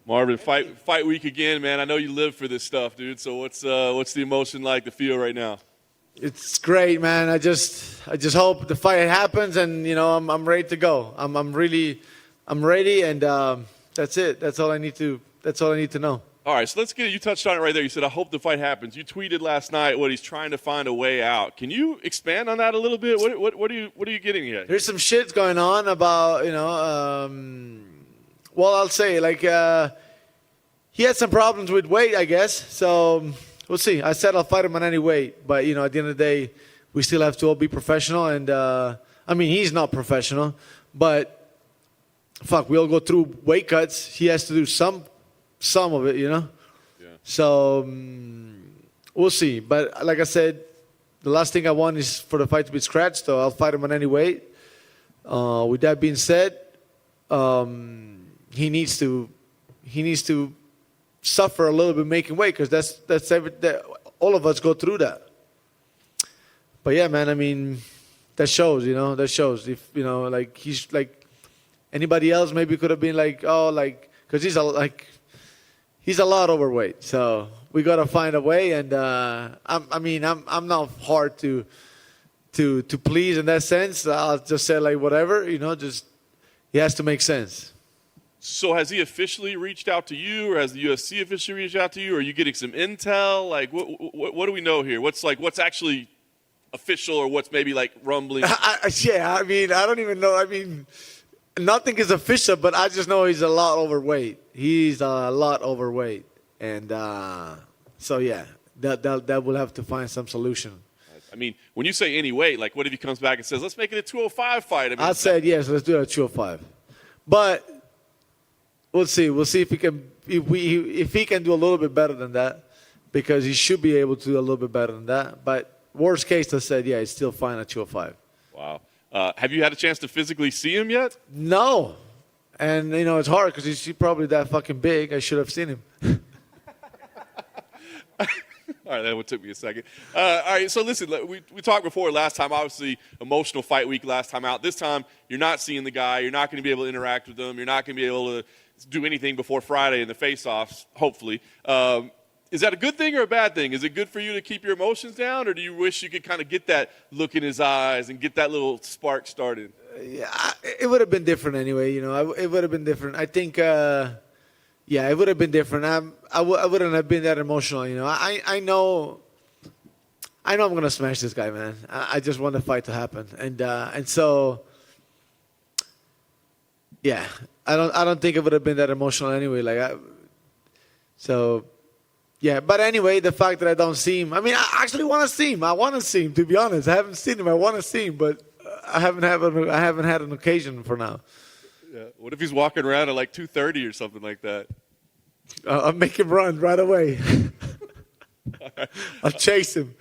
Marvin, fight week again, man. I know you live for this stuff, dude. So what's the emotion like, the feel right now? It's great, man. I just hope the fight happens, and I'm ready to go. I'm ready, and that's it. That's all I need to know. All right, so let's get it. You touched on it right there. You said, I hope the fight happens. You tweeted last night what he's trying to find a way out. Can you expand on that a little bit? What are you getting at? There's some shit going on about well, I'll say he had some problems with weight, I guess. So we'll see. I said I'll fight him on any weight, but at the end of the day, we still have to all be professional. And he's not professional, but fuck, we all go through weight cuts. He has to do some of it, Yeah. So we'll see. But like I said, the last thing I want is for the fight to be scratched. So I'll fight him on any weight. With that being said, he needs to suffer a little bit making weight, because that all of us go through that. But yeah, man, that shows, that shows. If he's like anybody else, maybe could have been because he's a lot overweight. So we gotta find a way. And I'm not hard to please in that sense. I'll just say whatever, just he has to make sense. So has he officially reached out to you, or has the UFC officially reached out to you? Or are you getting some intel? What do we know here? What's actually official, or what's maybe rumbling? I don't even know. Nothing is official, but I just know he's a lot overweight. He's a lot overweight, and so yeah, that will have to find some solution. When you say any weight, what if he comes back and says, "Let's make it a 205 fight"? I said yes, let's do it at 205, but we'll see. We'll see if he can do a little bit better than that, because he should be able to do a little bit better than that. But worst case, I said, yeah, he's still fine at 205. Wow. Have you had a chance to physically see him yet? No. And, it's hard because he's probably that fucking big. I should have seen him. All right, that took me a second. All right, so listen, we talked before last time, obviously, emotional fight week last time out. This time, you're not seeing the guy. You're not going to be able to interact with him. You're not going to be able to do anything before Friday in the face-offs, hopefully. Is that a good thing or a bad thing? Is it good for you to keep your emotions down, or do you wish you could kind of get that look in his eyes and get that little spark started? Yeah, it would have been different anyway. It would have been different. I think, it would have been different. I wouldn't have been that emotional. I know I'm gonna smash this guy, man. I just want the fight to happen, and so, yeah, I don't think it would have been that emotional anyway. Yeah, but anyway, the fact that I don't see him, I actually want to see him. I want to see him, to be honest. I haven't seen him. I want to see him, but I haven't had an occasion for now. Yeah. What if he's walking around at 2:30 or something like that? I'll make him run right away. Right. I'll chase him.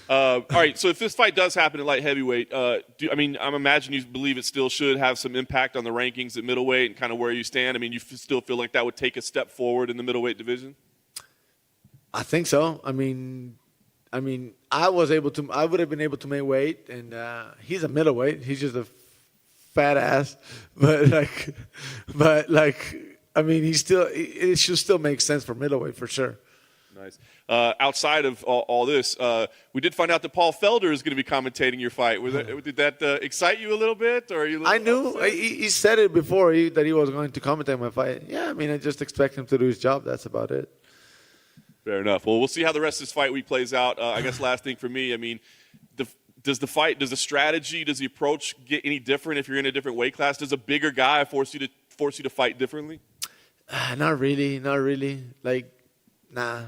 All right, so if this fight does happen at light heavyweight, I'm imagining you believe it still should have some impact on the rankings at middleweight and kind of where you stand. You still feel like that would take a step forward in the middleweight division? I think so. I would have been able to make weight, and he's a middleweight. He's just a fat ass, it should still make sense for middleweight for sure. Nice. Outside of all this, we did find out that Paul Felder is going to be commentating your fight. Did that excite you a little bit, or are you? I knew he said it before that he was going to commentate my fight. Yeah, I just expect him to do his job. That's about it. Fair enough. Well, we'll see how the rest of this fight week plays out. I guess last thing for me, does the strategy, does the approach get any different if you're in a different weight class? Does a bigger guy force you to fight differently? Not really. Nah.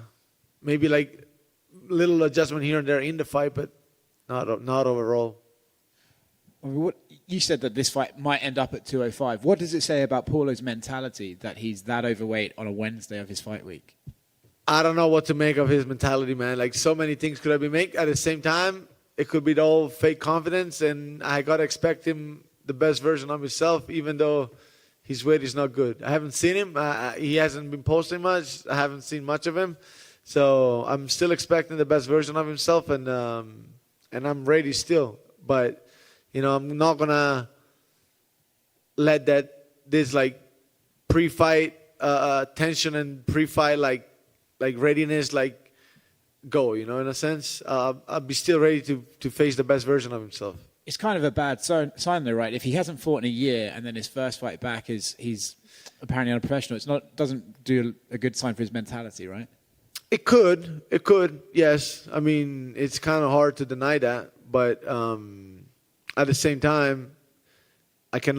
Maybe little adjustment here and there in the fight, but not overall. You said that this fight might end up at 205. What does it say about Paulo's mentality that he's that overweight on a Wednesday of his fight week? I don't know what to make of his mentality, man. So many things could have been made at the same time. It could be the whole fake confidence, and I got to expect him the best version of himself, even though his weight is not good. I haven't seen him. He hasn't been posting much. I haven't seen much of him. So I'm still expecting the best version of himself, and I'm ready still. But, I'm not going to let this pre-fight tension and pre-fight like readiness, like go, in a sense. I'll be still ready to face the best version of himself. It's kind of a bad sign though, right? If he hasn't fought in a year and then his first fight back is he's apparently unprofessional, doesn't do a good sign for his mentality, right? It could, yes. I mean, it's kind of hard to deny that, but at the same time, I can't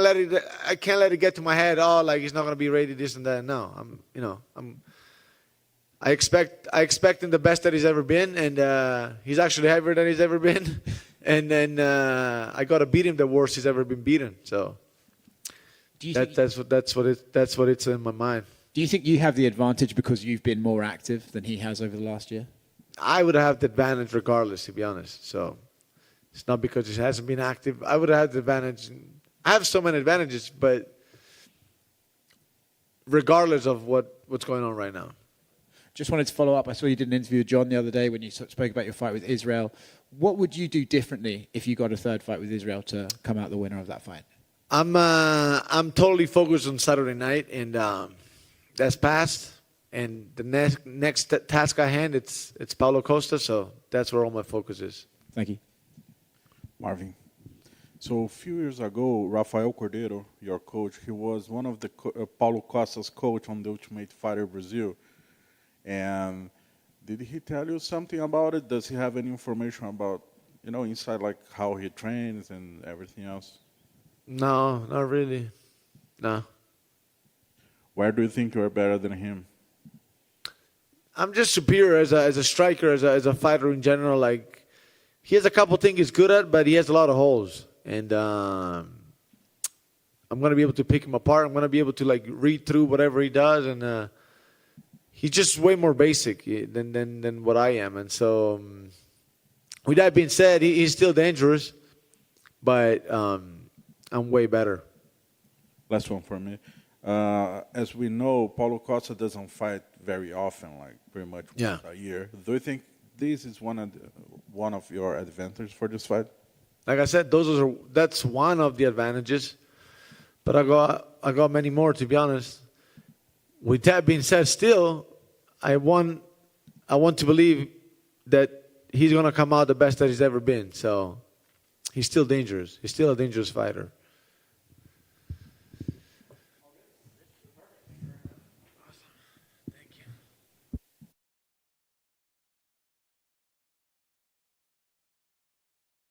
let it get to my head. Oh, like he's not gonna be ready, this and that. No, I expect him the best that he's ever been, and he's actually heavier than he's ever been, and then I gotta beat him the worst he's ever been beaten. So that's what it's in my mind. Do you think you have the advantage because you've been more active than he has over the last year? I would have the advantage regardless, to be honest. So it's not because he hasn't been active. I would have had the advantage. I have so many advantages, but regardless of what's going on right now. Just wanted to follow up. I saw you did an interview with John the other day when you spoke about your fight with Israel. What would you do differently if you got a third fight with Israel to come out the winner of that fight? I'm totally focused on Saturday night, and that's past. And the next task I hand, it's Paulo Costa, so that's where all my focus is. Thank you. Marvin. So a few years ago, Rafael Cordeiro, your coach, he was one of the Paulo Costa's coach on the Ultimate Fighter Brazil. And did he tell you something about it? Does he have any information about, inside like how he trains and everything else? No, not really. No. Where do you think you are better than him? I'm just superior as a striker, as a fighter in general. Like, he has a couple things he's good at, but he has a lot of holes. And I'm going to be able to pick him apart. I'm going to be able to read through whatever he does, and he's just way more basic than what I am. And so, with that being said, he's still dangerous, but I'm way better. Last one for me. As we know, Paulo Costa doesn't fight very often, like pretty much once a year. Do you think this is one of your advantages for this fight? Like I said, that's one of the advantages, but I got many more, to be honest. With that being said, still, I want to believe that he's going to come out the best that he's ever been. So he's still dangerous. He's still a dangerous fighter.